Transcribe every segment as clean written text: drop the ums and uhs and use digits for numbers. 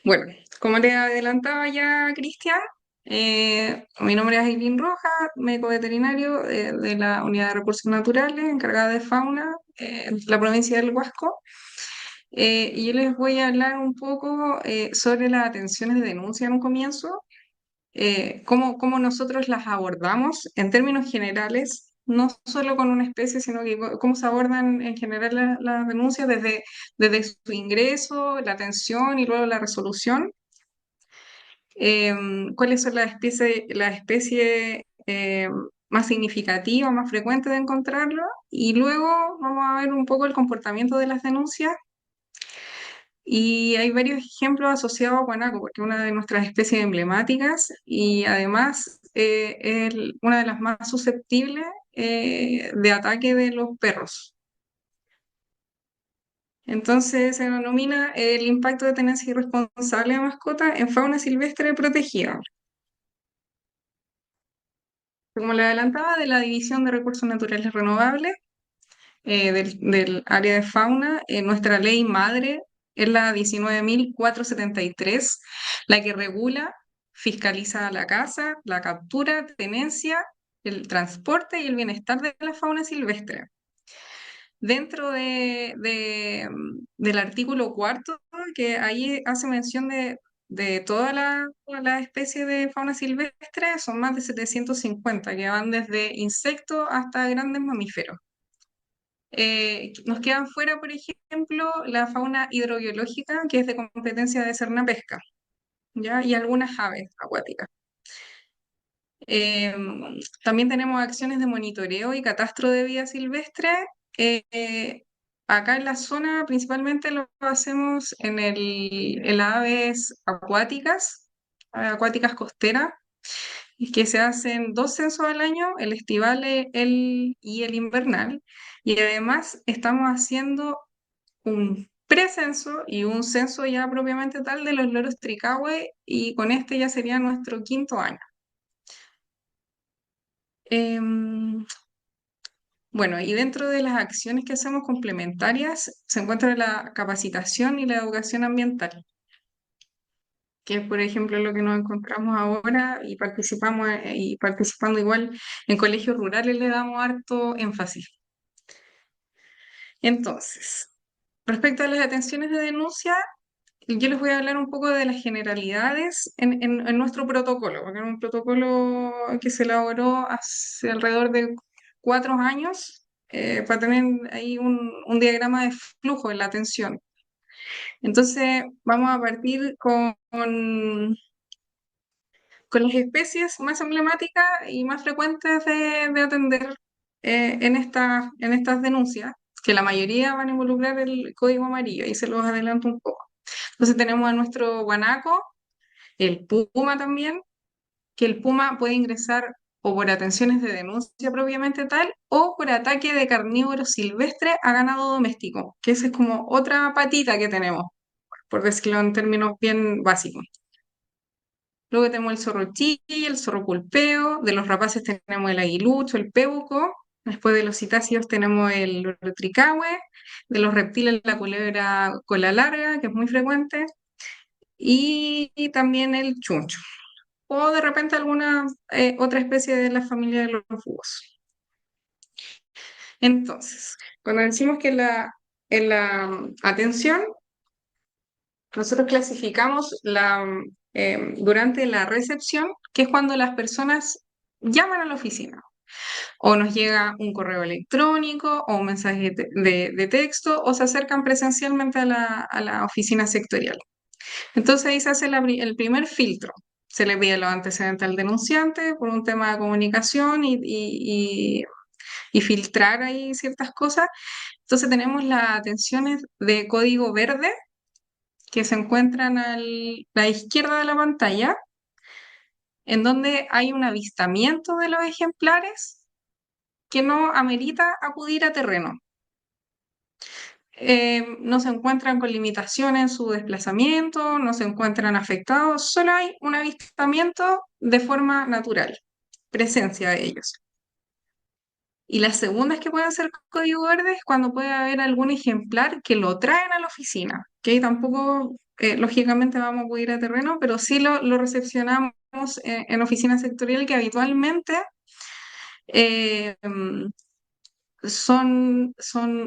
Bueno, como te adelantaba ya Cristian, mi nombre es Aileen Rojas, médico veterinario de la Unidad de Recursos Naturales, encargada de fauna, de la provincia del Huasco. Y yo les voy a hablar un poco sobre las atenciones de denuncia en un comienzo, cómo nosotros las abordamos en términos generales, no solo con una especie, sino que cómo se abordan en general las denuncias desde su ingreso, la atención y luego la resolución. Cuáles son las especies más significativas, más frecuentes de encontrarlo, y luego vamos a ver un poco el comportamiento de las denuncias. Y hay varios ejemplos asociados a guanaco, porque es una de nuestras especies emblemáticas y además es una de las más susceptibles de ataque de los perros. Entonces se denomina el impacto de tenencia irresponsable de mascota en fauna silvestre protegida. Como le adelantaba, de la División de Recursos Naturales Renovables, del área de fauna, nuestra ley madre es la 19.473, la que regula, fiscaliza la caza, la captura, tenencia, el transporte y el bienestar de la fauna silvestre. Dentro del artículo cuarto, que ahí hace mención de toda la especie de fauna silvestre, son más de 750, que van desde insectos hasta grandes mamíferos. Nos quedan fuera, por ejemplo, la fauna hidrobiológica, que es de competencia de Cernapesca, ¿ya? Y algunas aves acuáticas. Eh, También tenemos acciones de monitoreo y catastro de vida silvestre. Eh, Acá en la zona principalmente lo hacemos en las aves acuáticas costeras, y que se hacen dos censos al año, el estival y el invernal. Y además estamos haciendo un precenso y un censo ya propiamente tal de los loros tricahue, y con este ya sería nuestro quinto año. Em, bueno, y dentro de las acciones que hacemos complementarias se encuentra la capacitación y la educación ambiental, que es, por ejemplo, lo que nos encontramos ahora y participando igual en colegios rurales le damos harto énfasis. Entonces, respecto a las atenciones de denuncia, yo les voy a hablar un poco de las generalidades en nuestro protocolo, porque es un protocolo que se elaboró hace alrededor de 4 años, para tener ahí un diagrama de flujo en la atención. Entonces, vamos a partir con las especies más emblemáticas y más frecuentes de atender en estas denuncias, que la mayoría van a involucrar el código amarillo, y se los adelanto un poco. Entonces tenemos a nuestro guanaco, el puma también, que el puma puede ingresar o por atenciones de denuncia propiamente tal, o por ataque de carnívoro silvestre a ganado doméstico, que esa es como otra patita que tenemos, por decirlo en términos bien básicos. Luego tenemos el zorro chiqui, el zorro pulpeo, de los rapaces tenemos el aguilucho, el peuco, después de los citáceos tenemos el loro tricahue, de los reptiles la culebra cola larga, que es muy frecuente, y también el chuncho, o de repente alguna otra especie de la familia de los búhos. Entonces, cuando decimos que en la atención, nosotros clasificamos durante la recepción, que es cuando las personas llaman a la oficina, o nos llega un correo electrónico o un mensaje de texto, o se acercan presencialmente a la oficina sectorial. Entonces ahí se hace el primer filtro. Se le pide los antecedentes al denunciante por un tema de comunicación y filtrar ahí ciertas cosas. Entonces tenemos las atenciones de código verde, que se encuentran a la izquierda de la pantalla, en donde hay un avistamiento de los ejemplares que no amerita acudir a terreno. No se encuentran con limitaciones en su desplazamiento, no se encuentran afectados, solo hay un avistamiento de forma natural, presencia de ellos. Y las segundas que pueden ser código verde es cuando puede haber algún ejemplar que lo traen a la oficina, que ahí tampoco lógicamente vamos a acudir a terreno, pero sí lo recepcionamos en oficina sectorial, que habitualmente eh, mm, son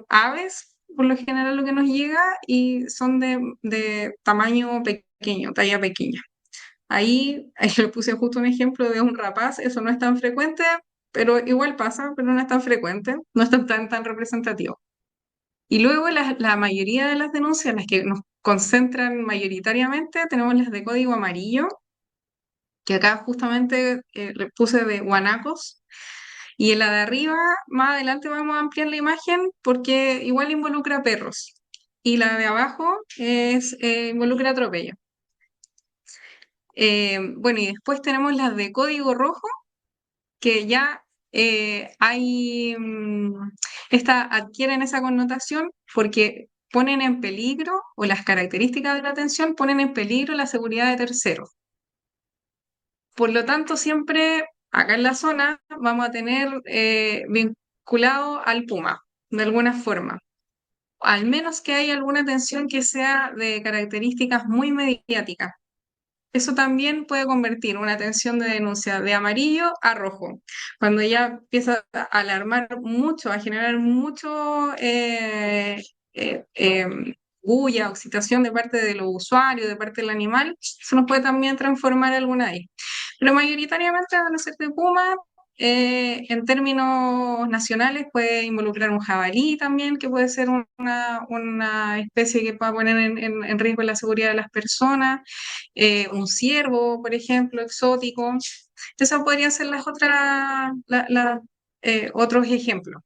aves, por lo general lo que nos llega, y son de tamaño pequeño, talla pequeña. Ahí le puse justo un ejemplo de un rapaz, eso no es tan frecuente, pero igual pasa, pero no es tan frecuente, no es tan representativo. Y luego la mayoría de las denuncias, las que nos concentran mayoritariamente, tenemos las de código amarillo, que acá justamente le puse de guanacos, y en la de arriba, más adelante vamos a ampliar la imagen porque igual involucra perros. Y la de abajo involucra atropello. Bueno, y después tenemos las de código rojo, que ya adquieren esa connotación porque ponen en peligro, o las características de la atención ponen en peligro la seguridad de terceros. Por lo tanto, siempre acá en la zona vamos a tener vinculado al puma, de alguna forma. Al menos que haya alguna atención que sea de características muy mediáticas. Eso también puede convertir una atención de denuncia de amarillo a rojo. Cuando ya empieza a alarmar mucho, a generar mucho bulla, excitación de parte de los usuarios, de parte del animal, eso nos puede también transformar alguna ahí. Pero mayoritariamente van a ser de puma. En términos nacionales puede involucrar un jabalí también, que puede ser una especie que pueda poner en riesgo la seguridad de las personas, un ciervo, por ejemplo, exótico. Esas podrían ser las otros ejemplos.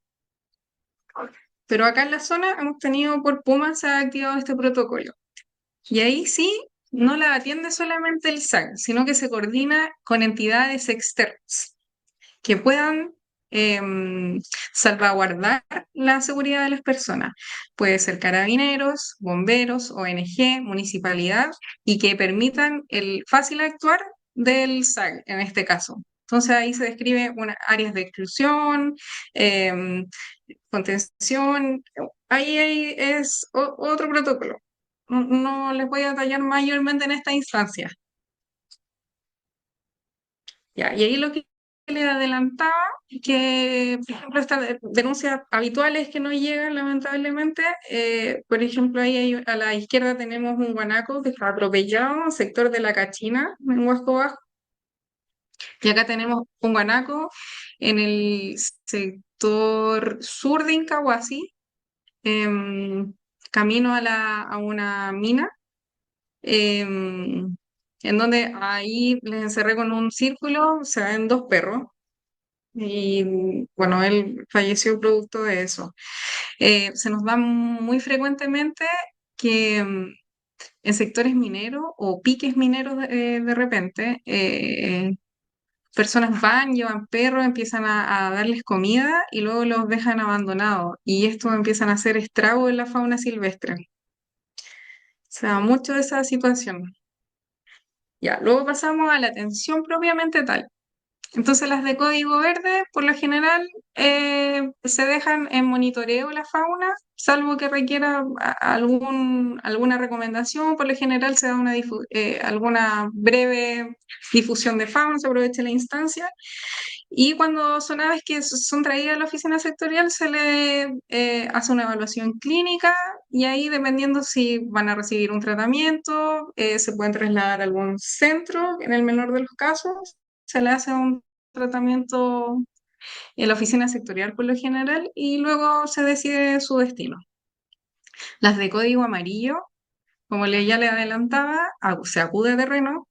Pero acá en la zona hemos tenido por Puma se ha activado este protocolo. Y ahí sí, no la atiende solamente el SAC, sino que se coordina con entidades externas que puedan salvaguardar la seguridad de las personas. Puede ser carabineros, bomberos, ONG, municipalidad, y que permitan el fácil actuar del SAC en este caso. Entonces ahí se describe áreas de exclusión, em, contención, ahí es otro protocolo. No les voy a detallar mayormente en esta instancia. Ya, y ahí lo que le adelantaba, que por ejemplo estas denuncias habituales que no llegan lamentablemente, por ejemplo ahí a la izquierda tenemos un guanaco que está atropellado, sector de La Cachina, en Huasco Bajo, y acá tenemos un guanaco en el sector sur de Incahuasi, em, camino a una mina, em, en donde ahí les encerré con un círculo, se ven dos perros. Y bueno, él falleció producto de eso. Se nos da muy frecuentemente que en sectores mineros o piques mineros de repente, personas van, llevan perros, empiezan a darles comida y luego los dejan abandonados. Y esto empiezan a hacer estrago en la fauna silvestre. Se da mucho de esa situación. Ya, luego pasamos a la atención propiamente tal. Entonces las de código verde, por lo general, se dejan en monitoreo la fauna, salvo que requiera alguna recomendación. Por lo general se da alguna breve difusión de fauna, se aprovecha la instancia. Y cuando son aves que son traídas a la oficina sectorial, se le hace una evaluación clínica, y ahí, dependiendo si van a recibir un tratamiento, se pueden trasladar a algún centro, en el menor de los casos se le hace un tratamiento en la oficina sectorial por lo general, y luego se decide su destino. Las de código amarillo, como ya le adelantaba, se acude a terreno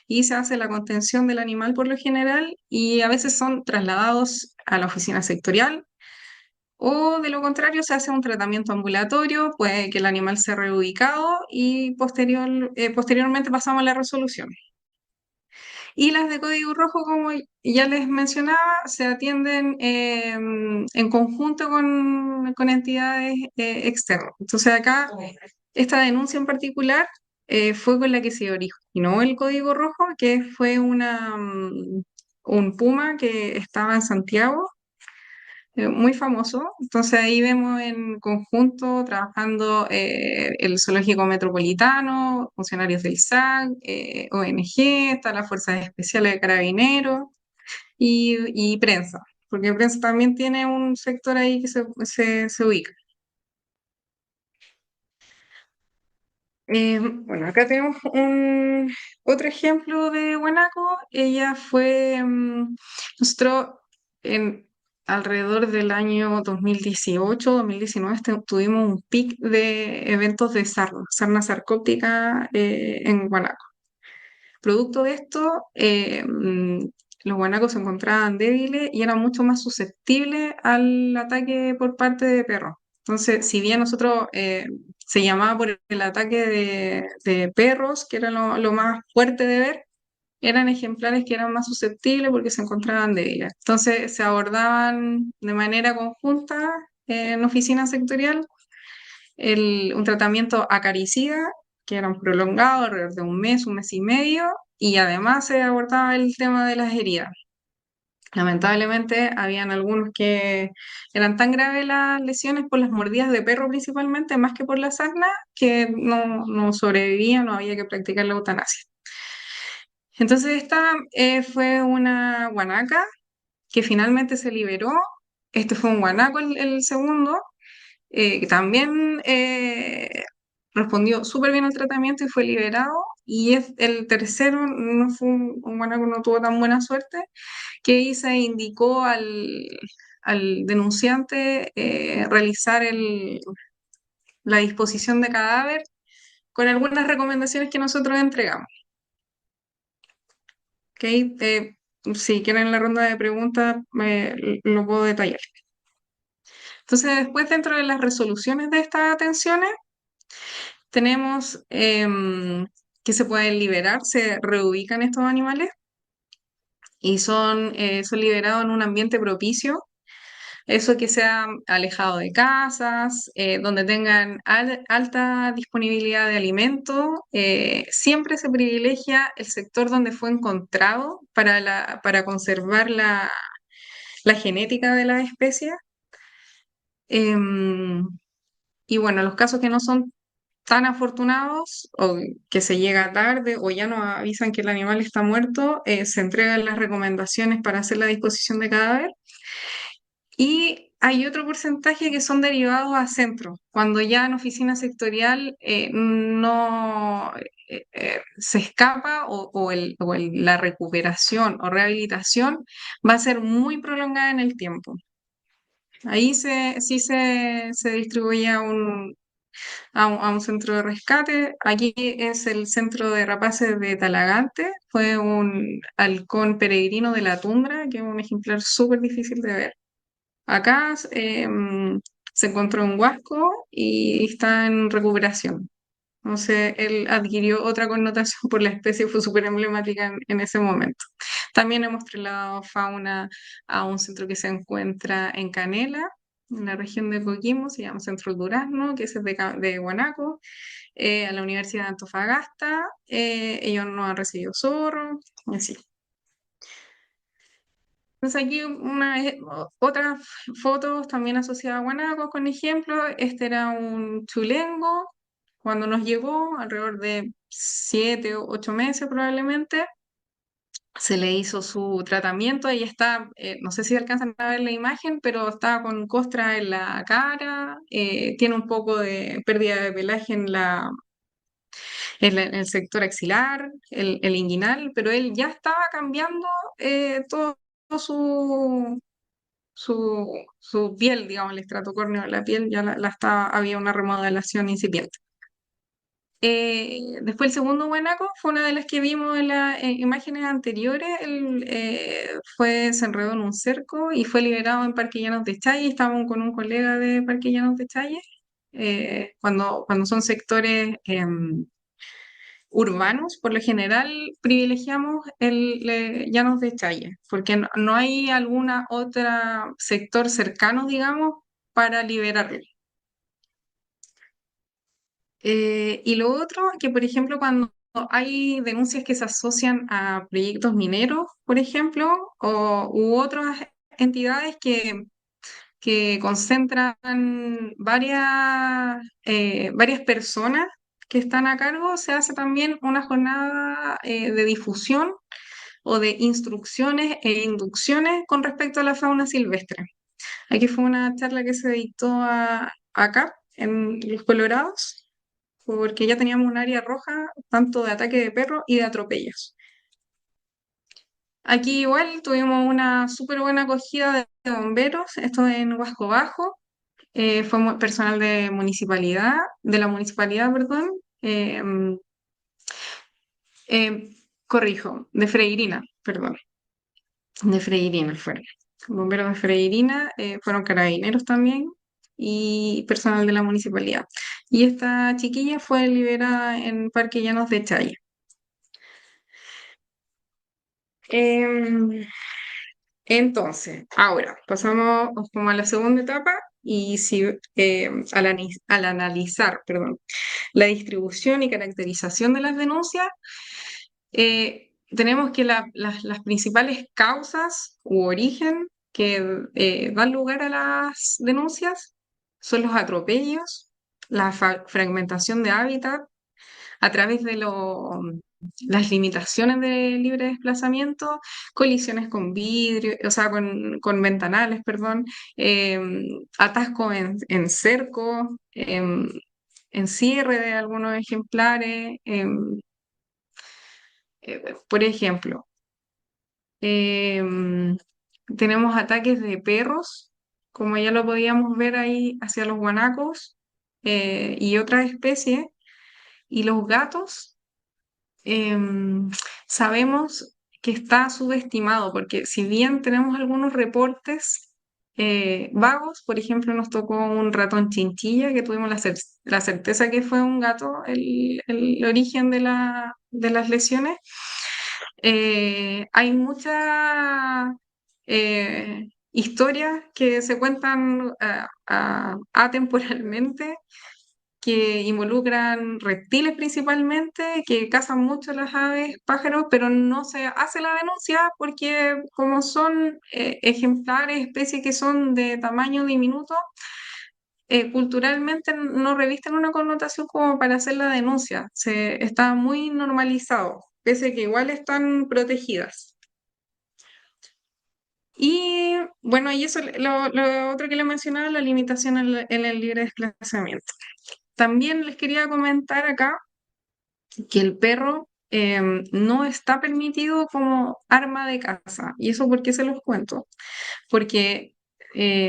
y se hace la contención del animal por lo general, y a veces son trasladados a la oficina sectorial, o de lo contrario se hace un tratamiento ambulatorio, puede que el animal sea reubicado y posteriormente pasamos a la resolución. Y las de código rojo, como ya les mencionaba, se atienden en conjunto con entidades externas. Entonces acá, esta denuncia en particular fue con la que se originó el código rojo, que fue un puma que estaba en Santiago, muy famoso. Entonces ahí vemos en conjunto trabajando el Zoológico Metropolitano, funcionarios del SAC, ONG, está las Fuerzas Especiales de Carabineros y prensa, porque prensa también tiene un sector ahí que se ubica. Bueno, acá tenemos otro ejemplo de guanaco. Ella fue, nosotros en alrededor del año 2018, 2019 tuvimos un pic de eventos de sarna sarcóptica en guanaco. Producto de esto, los guanacos se encontraban débiles y eran mucho más susceptibles al ataque por parte de perros. Entonces, si bien nosotros se llamaba por el ataque de perros, que era lo más fuerte de ver, eran ejemplares que eran más susceptibles porque se encontraban débiles. Entonces, se abordaban de manera conjunta en oficina sectorial un tratamiento acaricida, que era un prolongado, alrededor de un mes y medio, y además se abordaba el tema de las heridas. Lamentablemente, habían algunos que eran tan graves las lesiones por las mordidas de perro principalmente, más que por la sarna, que no sobrevivían, no había que practicar la eutanasia. Entonces, esta fue una guanaca que finalmente se liberó. Este fue un guanaco el segundo, que también respondió súper bien al tratamiento y fue liberado. Y el tercero no fue un guanaco, no tuvo tan buena suerte, que ahí se indicó al denunciante realizar la disposición de cadáver con algunas recomendaciones que nosotros entregamos. ¿Ok? Si quieren la ronda de preguntas, lo puedo detallar. Entonces, después, dentro de las resoluciones de estas atenciones, tenemos que se pueden liberar, se reubican estos animales y son liberados en un ambiente propicio. Eso que sea alejado de casas, donde tengan alta disponibilidad de alimento. Siempre se privilegia el sector donde fue encontrado para conservar la genética de la especie. Em, y bueno, los casos que no son tan afortunados o que se llega tarde o ya nos avisan que el animal está muerto, se entregan las recomendaciones para hacer la disposición de cadáver. Y hay otro porcentaje que son derivados a centro, cuando ya en oficina sectorial no se escapa la recuperación o rehabilitación va a ser muy prolongada en el tiempo. Ahí sí se distribuye a un centro de rescate. Aquí es el centro de rapaces de Talagante. Fue un halcón peregrino de la tundra, que es un ejemplar súper difícil de ver. Acá se encontró un huasco y está en recuperación. Entonces, él adquirió otra connotación por la especie, fue súper emblemática en ese momento. También hemos trasladado fauna a un centro que se encuentra en Canela, en la región de Coquimbo, se llama Centro Durazno, que es de Guanaco, a la Universidad de Antofagasta. Ellos no han recibido zorro, y así. Entonces aquí otras fotos también asociadas a guanacos con ejemplo. Este era un chulengo cuando nos llegó, alrededor de 7 o 8 meses probablemente. Se le hizo su tratamiento, ahí está, no sé si alcanzan a ver la imagen, pero está con costra en la cara, tiene un poco de pérdida de pelaje en el sector axilar, el inguinal, pero él ya estaba cambiando todo su, su piel, digamos, el estrato córneo de la piel, ya había una remodelación incipiente. Después el segundo guanaco fue una de las que vimos en las imágenes anteriores. Él se enredó en un cerco y fue liberado en Parque Llanos de Challe. Estábamos con un colega de Parque Llanos de Challe. Cuando son sectores urbanos, por lo general privilegiamos el Llanos de Challe, porque no hay alguna otra sector cercano, digamos, para liberarlo. Y lo otro, que por ejemplo, cuando hay denuncias que se asocian a proyectos mineros, por ejemplo, u otras entidades que que concentran varias personas que están a cargo, se hace también una jornada de difusión o de instrucciones e inducciones con respecto a la fauna silvestre. Aquí fue una charla que se dictó acá, en Los Colorados, porque ya teníamos un área roja tanto de ataque de perros y de atropellos. Aquí igual tuvimos una súper buena acogida de bomberos, esto en Huasco Bajo, fue personal de la municipalidad, perdón, eh, eh, corrijo, de Freirina, perdón, de Freirina fueron. Bomberos de Freirina, fueron carabineros también y personal de la municipalidad. Y esta chiquilla fue liberada en Parque Llanos de Chaya. Em, entonces, ahora pasamos como a la segunda etapa y si al analizar, perdón, la distribución y caracterización de las denuncias, tenemos que las principales causas u origen que dan lugar a las denuncias son los atropellos, la fragmentación de hábitat a través de las limitaciones de libre desplazamiento, colisiones con vidrio, o sea, con ventanales, perdón, eh, atasco en cerco, en cierre de algunos ejemplares. Por ejemplo, em, tenemos ataques de perros, como ya lo podíamos ver ahí hacia los guanacos y otras especies, y los gatos. em, Sabemos que está subestimado, porque si bien tenemos algunos reportes vagos, por ejemplo, nos tocó un ratón chinchilla que tuvimos la certeza que fue un gato el origen de las lesiones. Hay muchas historias que se cuentan atemporalmente que involucran reptiles principalmente, que cazan mucho las aves, pájaros, pero no se hace la denuncia porque como son ejemplares, especies que son de tamaño diminuto, culturalmente no revisten una connotación como para hacer la denuncia. Está muy normalizado, pese a que igual están protegidas. Y bueno, y eso lo otro que le mencionaba, la limitación en el libre desplazamiento. También les quería comentar acá que el perro no está permitido como arma de caza. ¿Y eso por qué se los cuento? Porque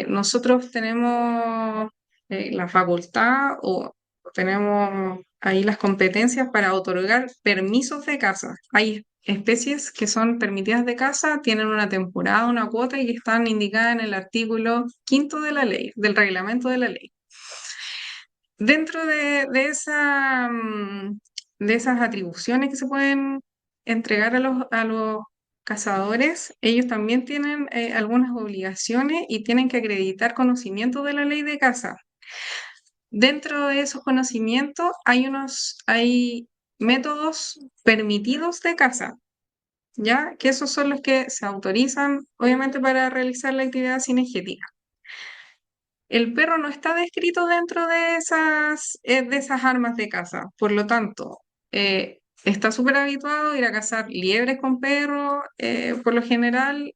nosotros tenemos la facultad o tenemos ahí las competencias para otorgar permisos de caza. Hay especies que son permitidas de caza, tienen una temporada, una cuota y están indicadas en el artículo quinto de la ley, del reglamento de la ley. Dentro de esas atribuciones que se pueden entregar a los cazadores, ellos también tienen algunas obligaciones y tienen que acreditar conocimiento de la ley de caza. Dentro de esos conocimientos hay métodos permitidos de caza, ¿ya? Que esos son los que se autorizan, obviamente, para realizar la actividad cinegética. El perro no está descrito dentro de esas armas de caza, por lo tanto, está súper habituado a ir a cazar liebres con perro, por lo general,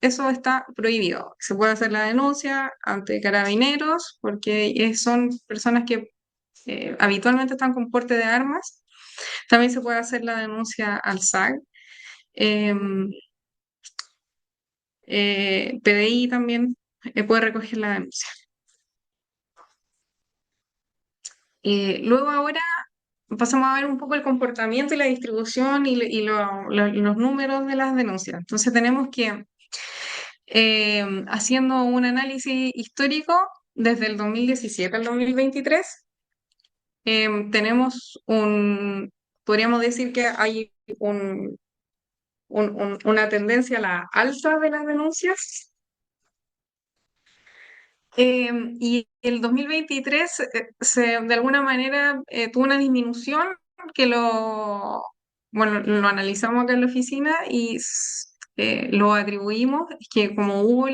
eso está prohibido. Se puede hacer la denuncia ante carabineros, porque son personas que habitualmente están con porte de armas. También se puede hacer la denuncia al SAC. em, PDI también puede recoger la denuncia. Luego ahora pasamos a ver un poco el comportamiento y la distribución los números de las denuncias. Entonces tenemos que, haciendo un análisis histórico desde el 2017 al 2023, tenemos podríamos decir que hay una tendencia a la alza de las denuncias. Y el 2023 de alguna manera tuvo una disminución que bueno, lo analizamos acá en la oficina y lo atribuimos, es que como hubo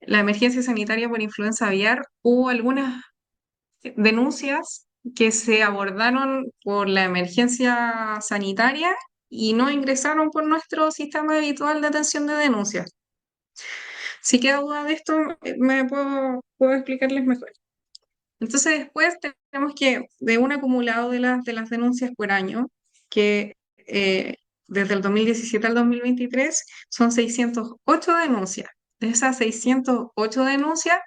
la emergencia sanitaria por influenza aviar, hubo algunas denuncias que se abordaron por la emergencia sanitaria y no ingresaron por nuestro sistema habitual de atención de denuncias. Si queda duda de esto, puedo explicarles mejor. Entonces, después tenemos que, de un acumulado de las denuncias por año, que desde el 2017 al 2023 son 608 denuncias. De esas 608 denuncias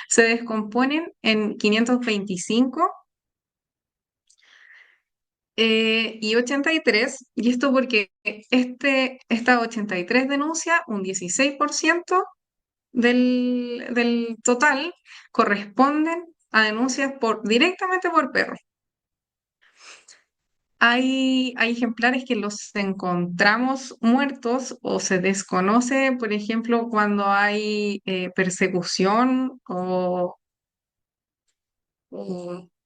se descomponen en 525 y 83, y esto porque estas 83 denuncias, un 16% del total, corresponden a denuncias directamente por perros. Hay ejemplares que los encontramos muertos o se desconoce, por ejemplo, cuando hay persecución u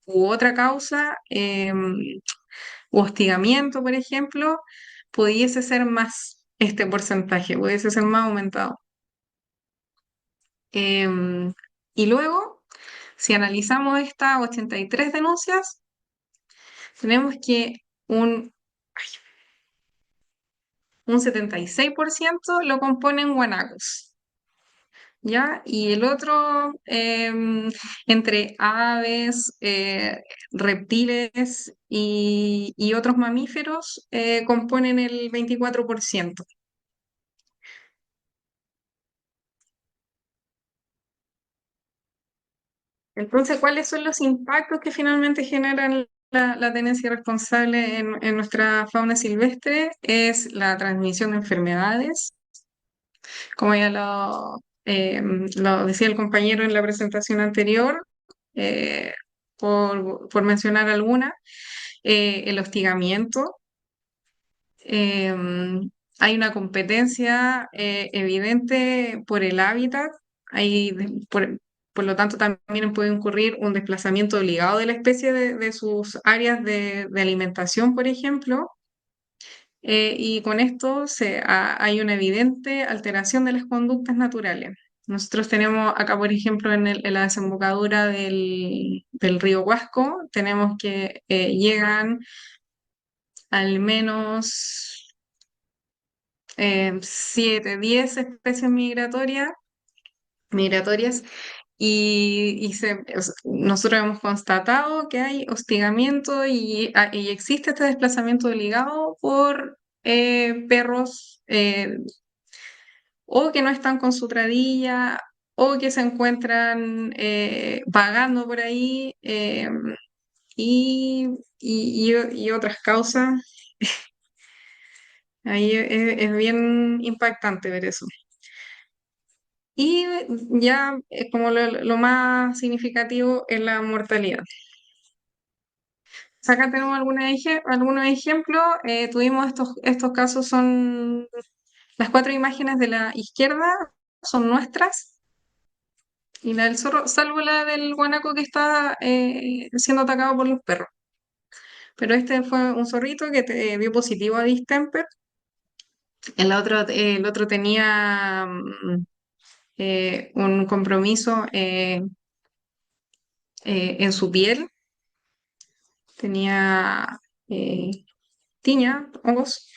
otra causa, u hostigamiento, por ejemplo, pudiese ser más este porcentaje, pudiese ser más aumentado. Y luego, si analizamos estas 83 denuncias, tenemos que un, un 76% lo componen guanacos, ¿ya? Y el otro, entre aves, reptiles y otros mamíferos, componen el 24%. Entonces, ¿cuáles son los impactos que finalmente generan la tenencia irresponsable en nuestra fauna silvestre? Es la transmisión de enfermedades, como ya lo decía el compañero en la presentación anterior, eh, por mencionar alguna, el hostigamiento. Hay una competencia evidente por el hábitat, hay, por lo tanto también puede ocurrir un desplazamiento obligado de la especie de sus áreas de alimentación, por ejemplo, y con esto hay una evidente alteración de las conductas naturales. Nosotros tenemos acá, por ejemplo, en la desembocadura del río Huasco, tenemos que llegan al menos 7, 10 especies migratorias nosotros hemos constatado que hay hostigamiento y existe este desplazamiento obligado por perros o que no están con su tradilla o que se encuentran vagando por ahí y otras causas. Ahí es bien impactante ver eso. Y ya como lo más significativo es la mortalidad. Acá tenemos algunos ejemplos. Tuvimos estos casos, son las 4 imágenes de la izquierda, son nuestras, y la del zorro, salvo la del guanaco que está siendo atacado por los perros. Pero este fue un zorrito que dio positivo a distemper. El otro tenía un compromiso en su piel, tenía eh, tiña, hongos.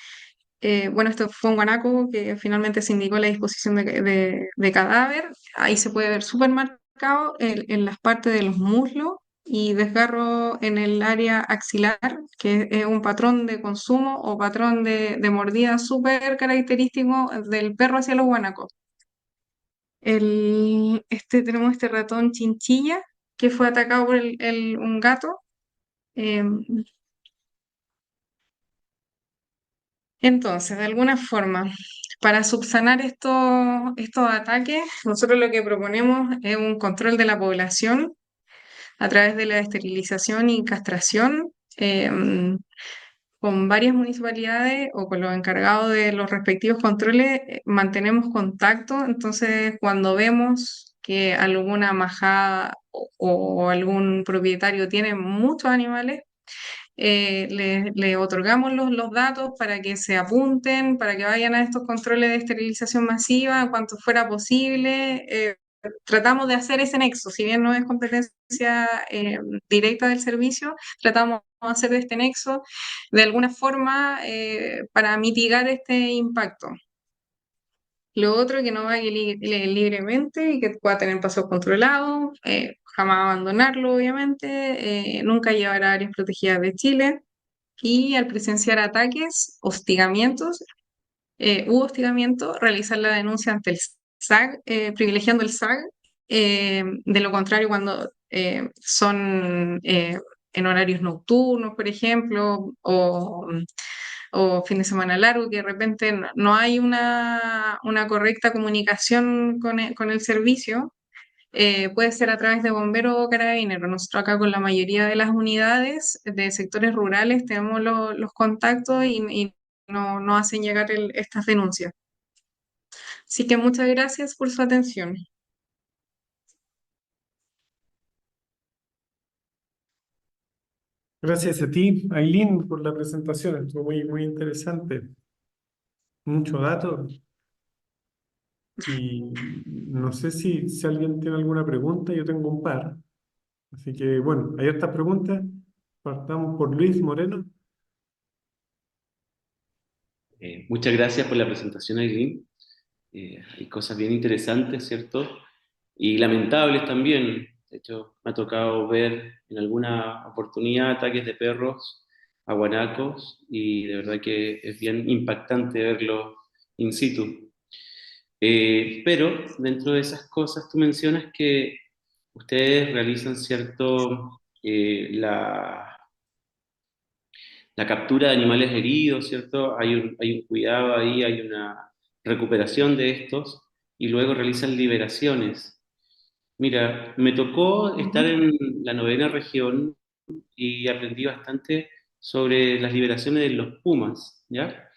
Bueno, esto fue un guanaco que finalmente se indicó la disposición de cadáver. Ahí se puede ver súper marcado en las partes de los muslos y desgarro en el área axilar, que es un patrón de consumo o patrón de mordida súper característico del perro hacia los guanacos. Tenemos este ratón chinchilla que fue atacado por un gato. em, Entonces, de alguna forma, para subsanar estos ataques, nosotros lo que proponemos es un control de la población a través de la esterilización y castración, con varias municipalidades o con los encargados de los respectivos controles, mantenemos contacto. Entonces, cuando vemos que alguna majada o algún propietario tiene muchos animales, le otorgamos los datos para que se apunten, para que vayan a estos controles de esterilización masiva en cuanto fuera posible. tratamos de hacer ese nexo, si bien no es competencia directa del servicio, tratamos de hacer este nexo de alguna forma para mitigar este impacto. Lo otro, que no vaya libremente y que pueda tener pasos controlados, jamás abandonarlo, obviamente, nunca llevar a áreas protegidas de Chile y al presenciar ataques, hostigamientos u hostigamiento, realizar la denuncia ante el SAG, privilegiando el SAG. De lo contrario, cuando son en horarios nocturnos, por ejemplo, o fin de semana largo, que de repente no hay una correcta comunicación con el servicio, puede ser a través de bomberos o carabineros. Nosotros acá con la mayoría de las unidades de sectores rurales tenemos los contactos y no hacen llegar estas denuncias. Así que muchas gracias por su atención. Gracias a ti, Aileen, por la presentación. Estuvo muy, muy interesante. Mucho dato. Y no sé si alguien tiene alguna pregunta. Yo tengo un par. Así que, bueno, hay estas preguntas. Partamos por Luis Moreno. Muchas gracias por la presentación, Aileen. Hay cosas bien interesantes, ¿cierto? Y lamentables también. De hecho, me ha tocado ver en alguna oportunidad ataques de perros a guanacos y de verdad que es bien impactante verlo in situ. Pero dentro de esas cosas tú mencionas que ustedes realizan la captura de animales heridos, ¿cierto? Hay un cuidado ahí, hay una recuperación de estos y luego realizan liberaciones. Mira, me tocó estar Ujú. en la novena región y aprendí bastante sobre las liberaciones de los pumas, ¿ya?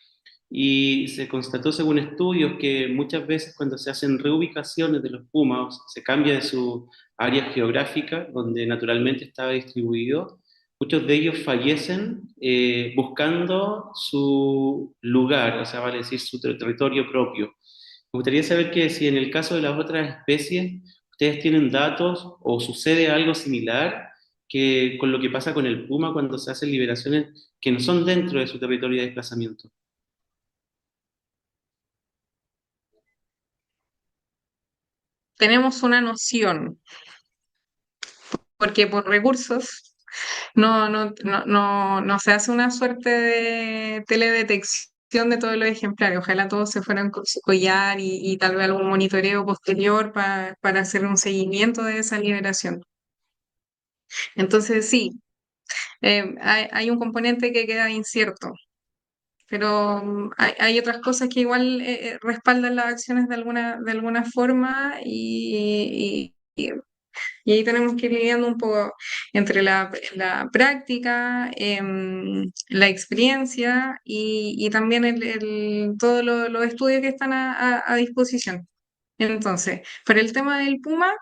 Y se constató según estudios que muchas veces cuando se hacen reubicaciones de los pumas, se cambia de su área geográfica donde naturalmente estaba distribuido, muchos de ellos fallecen buscando su lugar, o sea, vale decir su territorio propio. Me gustaría saber que si en el caso de las otras especies ustedes tienen datos o sucede algo similar que con lo que pasa con el puma cuando se hacen liberaciones que no son dentro de su territorio de desplazamiento. Tenemos una noción, porque por recursos no se hace una suerte de teledetección de todos los ejemplares. Ojalá todos se fueran con su collar y tal vez algún monitoreo posterior para hacer un seguimiento de esa liberación. Entonces, sí, hay un componente que queda incierto, pero hay otras cosas que igual respaldan las acciones de alguna forma y ahí tenemos que ir lidiando un poco entre la práctica, la experiencia y también todos los estudios que están a disposición. Entonces, para el tema del puma,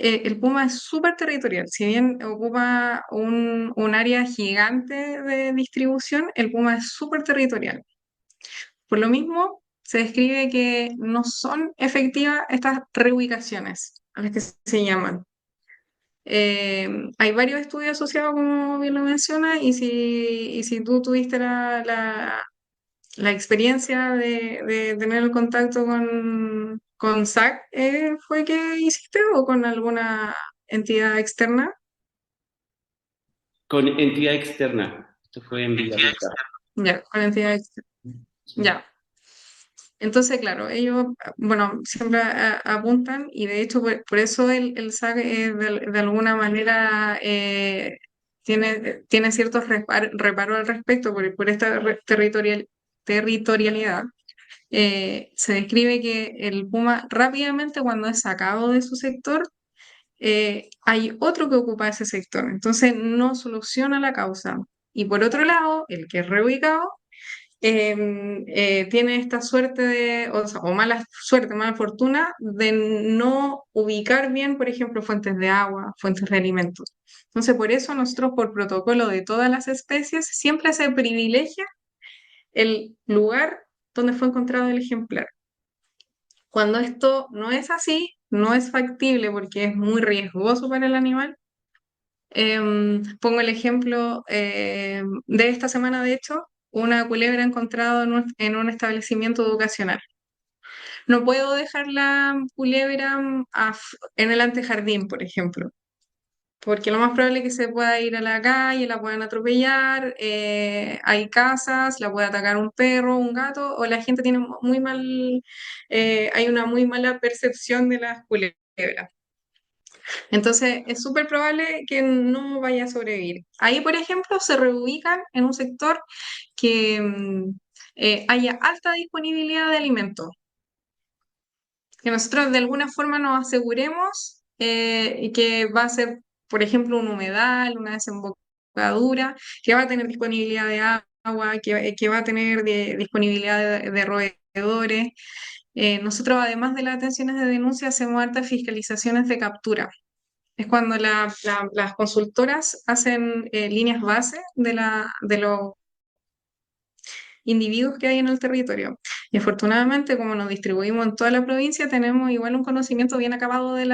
el puma es súper territorial. Si bien ocupa un área gigante de distribución, el puma es súper territorial. Por lo mismo, se describe que no son efectivas estas reubicaciones, a las que se llaman. Hay varios estudios asociados, como bien lo menciona, y si tú tuviste la experiencia de tener el contacto con SAC, ¿fue que hiciste o con alguna entidad externa? Con entidad externa. Esto fue en Villarrica. Ya, con entidad externa. Sí. Ya. Entonces, claro, ellos, bueno, siempre apuntan y de hecho por eso el SAC de alguna manera tiene ciertos reparos al respecto por esta territorialidad. Se describe que el puma rápidamente cuando es sacado de su sector, hay otro que ocupa ese sector, entonces no soluciona la causa. Y por otro lado, el que es reubicado tiene esta suerte o mala suerte, mala fortuna de no ubicar bien, por ejemplo, fuentes de agua, fuentes de alimentos. Entonces, por eso nosotros, por protocolo de todas las especies, siempre se privilegia el lugar donde fue encontrado el ejemplar. Cuando esto no es así, no es factible porque es muy riesgoso para el animal. Pongo el ejemplo de esta semana, de hecho, una culebra encontrada en un establecimiento educacional. No puedo dejar la culebra en el antejardín, por ejemplo, porque lo más probable es que se pueda ir a la calle, la puedan atropellar, hay casas, la puede atacar un perro, un gato, o la gente tiene hay una muy mala percepción de las culebras. Entonces, es súper probable que no vaya a sobrevivir. Ahí, por ejemplo, se reubican en un sector que haya alta disponibilidad de alimentos, que nosotros de alguna forma nos aseguremos y que va a ser, por ejemplo, un humedal, una desembocadura, que va a tener disponibilidad de agua, que va a tener disponibilidad de roedores. Nosotros, además de las atenciones de denuncia, hacemos altas fiscalizaciones de captura. Es cuando las consultoras hacen líneas base de los individuos que hay en el territorio. Y afortunadamente, como nos distribuimos en toda la provincia, tenemos igual un conocimiento bien acabado del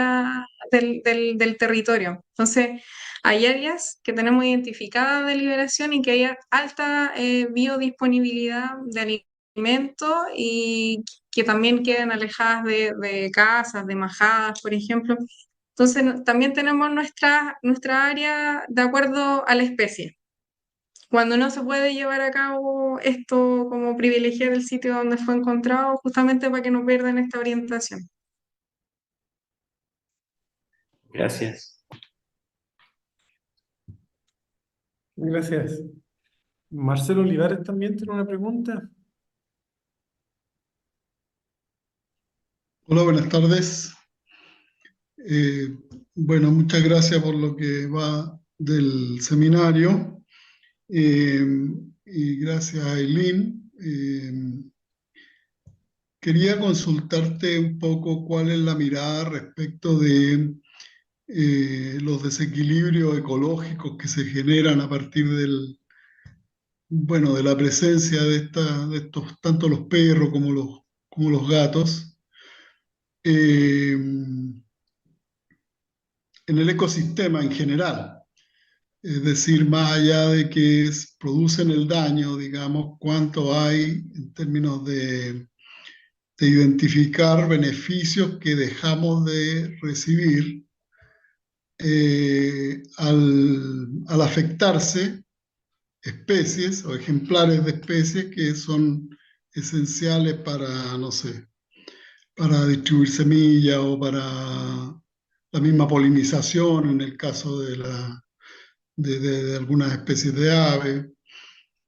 territorio. Entonces, hay áreas que tenemos identificadas de liberación y que hay alta biodisponibilidad de alimentos y que también queden alejadas de casas, de majadas, por ejemplo. Entonces, también tenemos nuestra área de acuerdo a la especie. Cuando no se puede llevar a cabo esto, como privilegiar el sitio donde fue encontrado, justamente para que no pierdan esta orientación. Gracias. Gracias. Marcelo Olivares también tiene una pregunta. Hola, buenas tardes. Eh, bueno, muchas gracias por lo que va del seminario eh, y gracias a Eileen. Quería consultarte un poco cuál es la mirada respecto de los desequilibrios ecológicos que se generan a partir bueno, de la presencia de estos, tanto los perros como los gatos. Eh, en el ecosistema en general. Es decir, más allá de que producen el daño, digamos, cuánto hay en términos de identificar beneficios que dejamos de recibir al afectarse especies o ejemplares de especies que son esenciales para, no sé, para distribuir semillas o para la misma polinización en el caso de algunas especies de aves,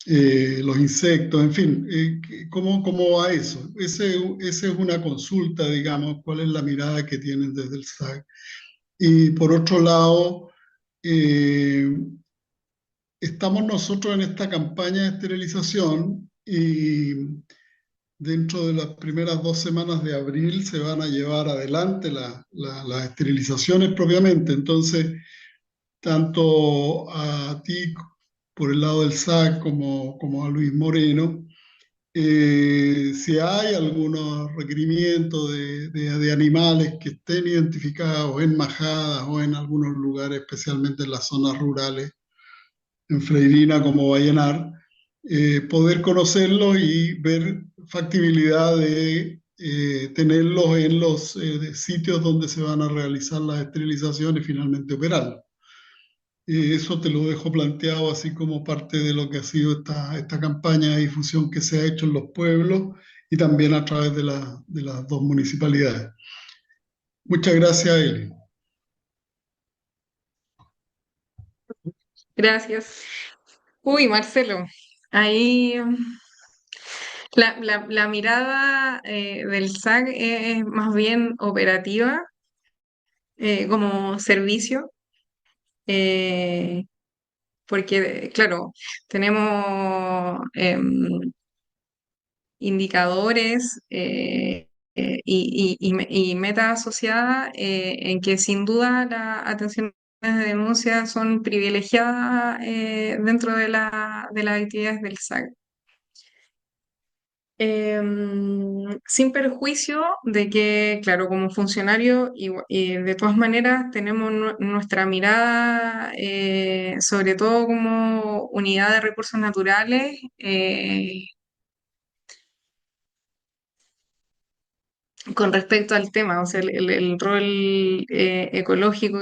los insectos, en fin, ¿cómo va eso? Esa es una consulta, digamos, cuál es la mirada que tienen desde el SAC. Y por otro lado, eh, estamos nosotros en esta campaña de esterilización y dentro de las primeras 2 semanas de abril se van a llevar adelante las esterilizaciones propiamente. Entonces, tanto a ti por el lado del SAC como a Luis Moreno, si hay algunos requerimientos de animales que estén identificados en majadas o en algunos lugares, especialmente en las zonas rurales, en Freirina como Vallenar, poder conocerlos y ver factibilidad de tenerlos en los sitios donde se van a realizar las esterilizaciones y finalmente operarlos. Eso te lo dejo planteado así como parte de lo que ha sido esta campaña de difusión que se ha hecho en los pueblos y también a través de las dos municipalidades. Muchas gracias, Eli. Gracias. Uy, Marcelo, ahí la mirada del SAC es más bien operativa, como servicio, eh, porque, claro, tenemos indicadores y metas asociadas en que sin duda las atenciones de denuncia son privilegiadas dentro de las actividades del SAC. Sin perjuicio de que, claro, como funcionario y de todas maneras tenemos nuestra mirada, sobre todo como unidad de recursos naturales, con respecto al tema, o sea, el rol ecológico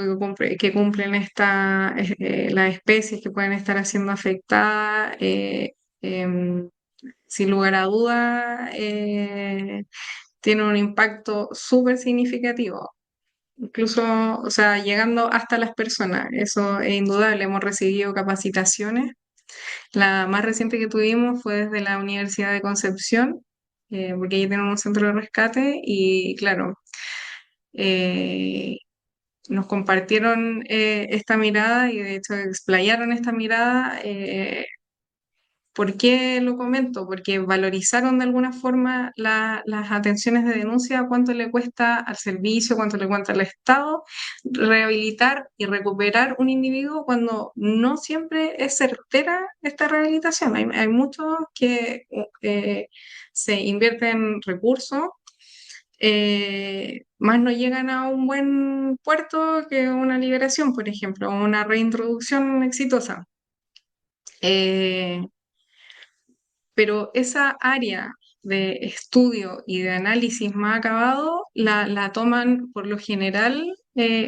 que cumplen las especies que pueden estar siendo afectadas, em, sin lugar a duda, tiene un impacto súper significativo. Incluso, o sea, llegando hasta las personas, eso es indudable. Hemos recibido capacitaciones. La más reciente que tuvimos fue desde la Universidad de Concepción, porque ahí tenemos un centro de rescate y claro, eh, nos compartieron esta mirada y de hecho explayaron esta mirada. ¿Por qué lo comento? Porque valorizaron de alguna forma las atenciones de denuncia, cuánto le cuesta al servicio, cuánto le cuesta al Estado rehabilitar y recuperar un individuo cuando no siempre es certera esta rehabilitación. Hay muchos que se invierten recursos, más no llegan a un buen puerto que una liberación, por ejemplo, o una reintroducción exitosa. Eh, pero esa área de estudio y de análisis más acabado la toman por lo general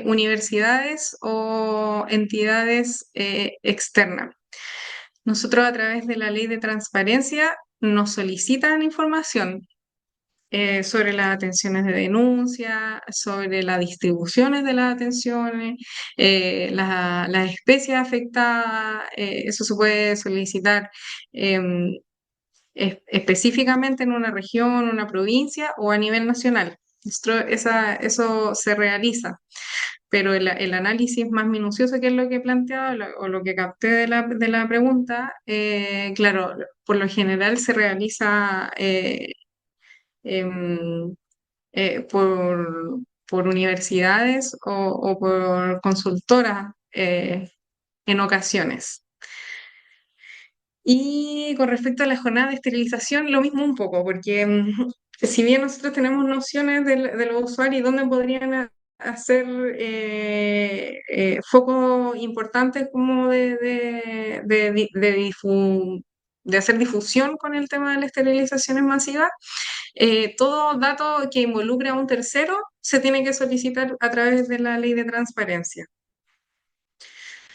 universidades o entidades externas. Nosotros a través de la ley de transparencia nos solicitan información sobre las atenciones de denuncia, sobre las distribuciones de las atenciones, las especies afectadas, eso se puede solicitar em, específicamente en una región, una provincia o a nivel nacional. Eso se realiza, pero el análisis más minucioso, que es lo que planteaba o lo que capté de la pregunta, claro, por lo general se realiza em, por universidades o por consultoras en ocasiones. Y con respecto a la jornada de esterilización, lo mismo un poco, porque si bien nosotros tenemos nociones de los usuarios y dónde podrían hacer focos importantes como de hacer difusión con el tema de las esterilizaciones masivas, todo dato que involucre a un tercero se tiene que solicitar a través de la ley de transparencia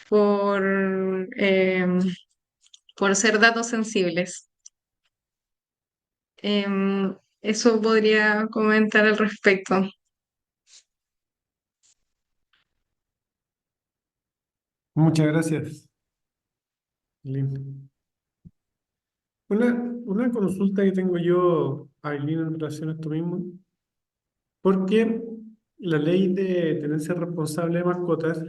por, por ser datos sensibles. Eso podría comentar al respecto. Muchas gracias, Lynn. Una consulta que tengo yo, Aileen, en relación a esto mismo, porque la ley de tenencia responsable de mascotas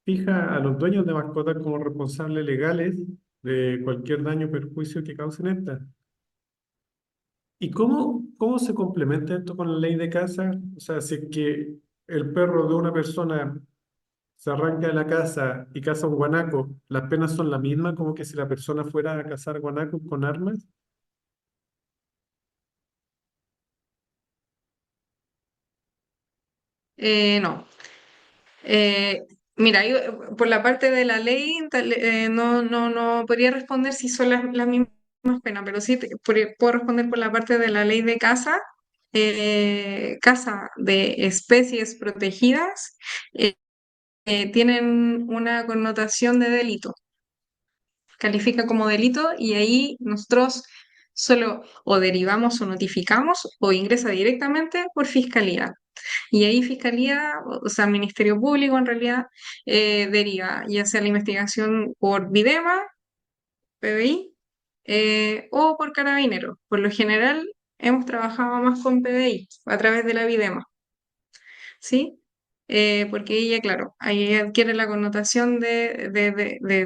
fija a los dueños de mascotas como responsables legales de cualquier daño o perjuicio que causen estas. ¿Y cómo se complementa esto con la ley de caza? O sea, si es que el perro de una persona se arranca de la casa y caza un guanaco, ¿las penas son las mismas como que si la persona fuera a cazar guanacos con armas? No. Eh, Mira, yo, por la parte de la ley no podría responder si son las mismas penas, pero sí puedo responder por la parte de la ley de caza. Caza de especies protegidas tienen una connotación de delito, califica como delito y ahí nosotros solo o derivamos o notificamos o ingresa directamente por fiscalía. Y ahí fiscalía, o sea, Ministerio Público en realidad deriva ya sea la investigación por Videma, PBI, o por Carabineros. Por lo general hemos trabajado más con PBI a través de la Videma. ¿Sí? Porque ella, claro, ahí adquiere la connotación de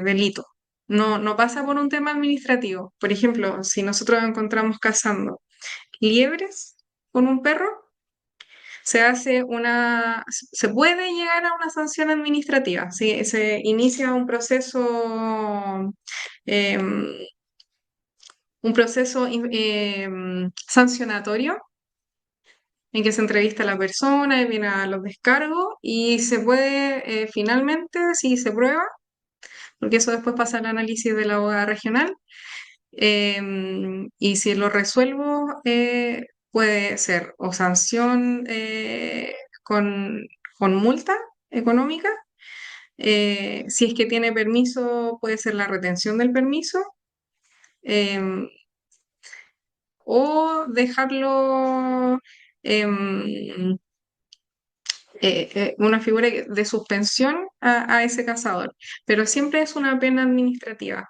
delito. No pasa por un tema administrativo. Por ejemplo, si nosotros encontramos cazando liebres con un perro, se puede llegar a una sanción administrativa. ¿Sí? Se inicia un proceso em, un proceso sancionatorio en que se entrevista a la persona y viene a los descargos y se puede finalmente, si se prueba, porque eso después pasa al análisis de la abogada regional, y si lo resuelvo, puede ser o sanción con, con multa económica. Si es que tiene permiso, puede ser la retención del permiso, em, o dejarlo em, una figura de suspensión a ese cazador, pero siempre es una pena administrativa.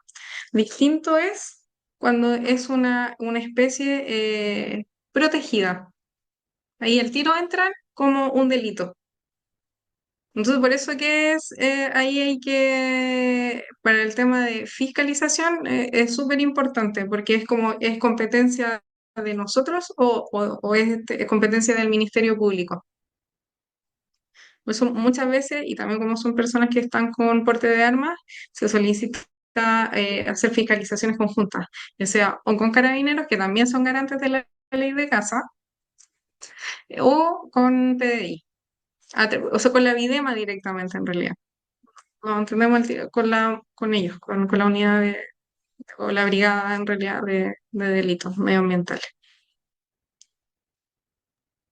Distinto es cuando es una especie protegida. Ahí el tiro entra como un delito. Entonces, por eso que es, ahí hay que, para el tema de fiscalización, es súper importante, porque es como, es competencia de nosotros o es, es competencia del Ministerio Público. Por eso muchas veces, y también como son personas que están con porte de armas, se solicita hacer fiscalizaciones conjuntas, ya sea o con carabineros, que también son garantes de la ley de caza, o con PDI, o sea, con la Videma directamente en realidad. No entendemos con ellos, con la unidad o la brigada en realidad de delitos medioambientales.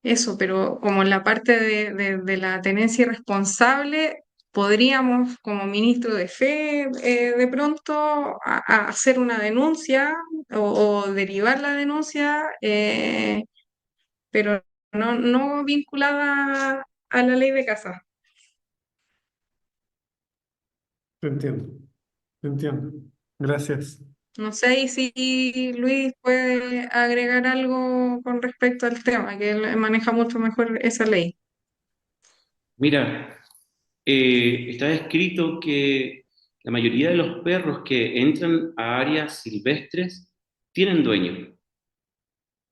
Eso, pero como en la parte de la tenencia irresponsable, podríamos como ministro de Fe de pronto a hacer una denuncia o derivar la denuncia, pero no vinculada a la ley de caza. Te entiendo, te entiendo. Gracias. No sé y si Luis puede agregar algo con respecto al tema, que él maneja mucho mejor esa ley. Mira, está escrito que la mayoría de los perros que entran a áreas silvestres tienen dueño,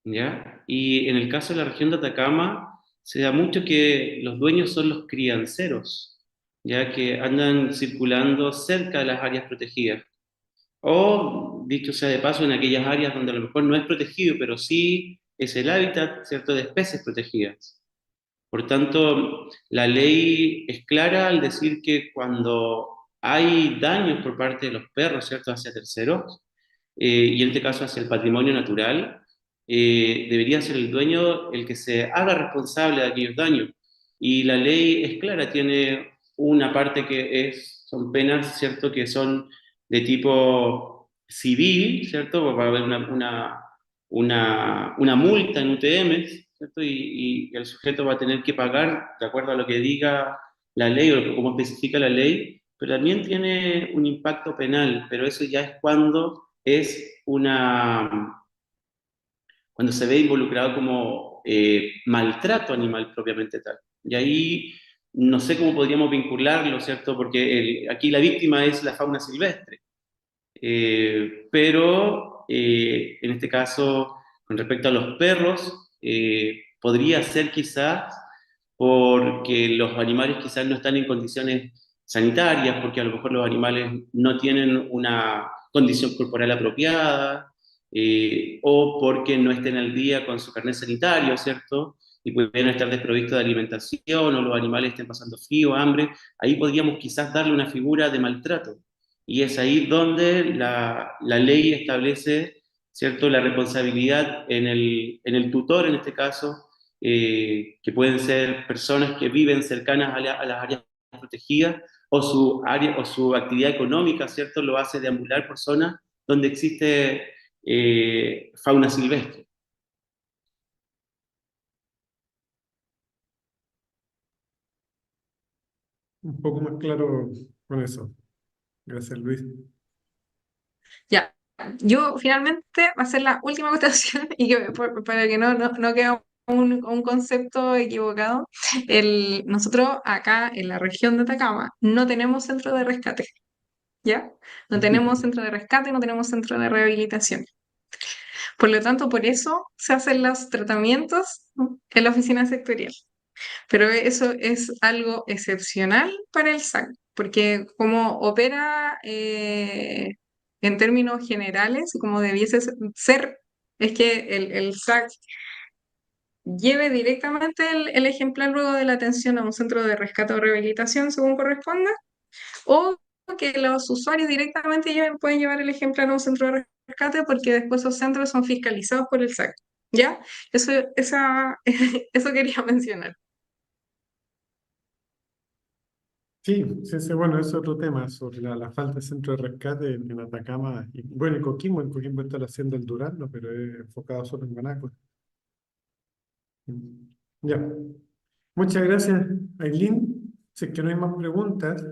¿ya? Y en el caso de la región de Atacama, se da mucho que los dueños son los crianceros, ya que andan circulando cerca de las áreas protegidas. O, dicho sea de paso, en aquellas áreas donde a lo mejor no es protegido, pero sí es el hábitat, ¿cierto?, de especies protegidas. Por tanto, la ley es clara al decir que cuando hay daños por parte de los perros, ¿cierto?, hacia terceros, y en este caso hacia el patrimonio natural, debería ser el dueño el que se haga responsable de aquellos daños. Y la ley es clara, tiene una parte que son penas, ¿cierto?, que son de tipo civil, ¿cierto? Va a haber una multa en UTM, ¿cierto? Y el sujeto va a tener que pagar de acuerdo a lo que diga la ley o como especifica la ley, pero también tiene un impacto penal, pero eso ya es cuando se ve involucrado como maltrato animal propiamente tal. Y ahí no sé cómo podríamos vincularlo, ¿cierto? Porque aquí la víctima es la fauna silvestre. Pero en este caso, con respecto a los perros, podría ser quizás porque los animales quizás no están en condiciones sanitarias, porque a lo mejor los animales no tienen una condición corporal apropiada, o porque no estén al día con su carnet sanitario, ¿cierto? Y pueden estar desprovistos de alimentación, o los animales estén pasando frío, hambre. Ahí podríamos quizás darle una figura de maltrato. Y es ahí donde la ley establece, ¿cierto?, la responsabilidad en el tutor, en este caso, que pueden ser personas que viven cercanas a las áreas protegidas, o su área o su actividad económica, ¿cierto?, lo hace deambular por zonas donde existe fauna silvestre. Un poco más claro con eso. Gracias, Luis. Ya, yo finalmente va a ser la última acotación y que para que no quede un concepto equivocado. Nosotros acá en la región de Atacama no tenemos centro de rescate, ¿ya? No tenemos centro de rescate, no tenemos centro de rehabilitación. Por lo tanto, por eso se hacen los tratamientos, ¿no?, en la oficina sectorial. Pero eso es algo excepcional para el SAC, porque como opera en términos generales, como debiese ser, es que el SAC lleve directamente el ejemplar luego de la atención a un centro de rescate o rehabilitación según corresponda, o que los usuarios directamente pueden llevar el ejemplar a un centro de rescate porque después esos centros son fiscalizados por el SAC. ¿Ya? Eso quería mencionar. Sí, sí, sí, bueno, es otro tema sobre la falta de centro de rescate en Atacama. Y, bueno, en Coquimbo está la hacienda El Durazno, pero es enfocado solo en Guanaco. Ya. Muchas gracias, Aileen. Si es que no hay más preguntas,